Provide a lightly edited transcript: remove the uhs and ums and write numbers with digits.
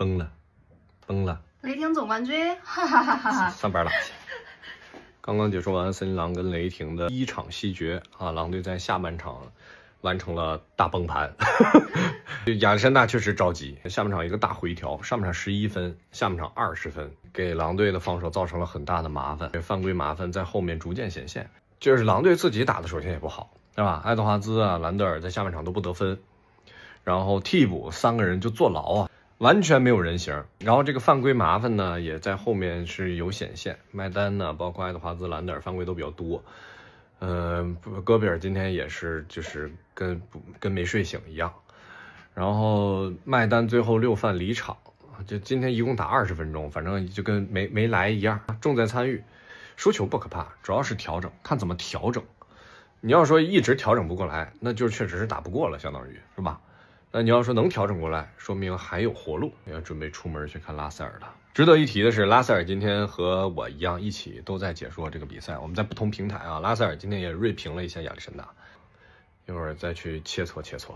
崩了，崩了！雷霆总冠军，哈哈哈哈！上班了。刚刚解说完森林狼跟雷霆的第一场西决啊，狼队在下半场完成了大崩盘。亚历山大确实着急，下半场一个大回调，上半场11分，下半场20分，给狼队的防守造成了很大的麻烦，犯规麻烦在后面逐渐显现。就是狼队自己打的首先也不好，对吧？爱德华兹啊、兰德尔在下半场都不得分，然后替补3个人就坐牢啊，完全没有人形。然后这个犯规麻烦呢，也在后面是有显现。麦丹呢，包括爱德华兹、兰德尔犯规都比较多。戈贝尔今天也是就是跟没睡醒一样。然后麦丹最后6犯离场，就今天一共打20分钟，反正就跟没来一样。重在参与，输球不可怕，主要是调整，看怎么调整。你要说一直调整不过来，那就确实是打不过了，相当于是吧？那你要说能调整过来，说明还有活路。要准备出门去看拉塞尔了。值得一提的是，拉塞尔今天和我一样，一起都在解说这个比赛。我们在不同平台啊，拉塞尔今天也锐评了一下亚历山大，一会儿再去切磋切磋。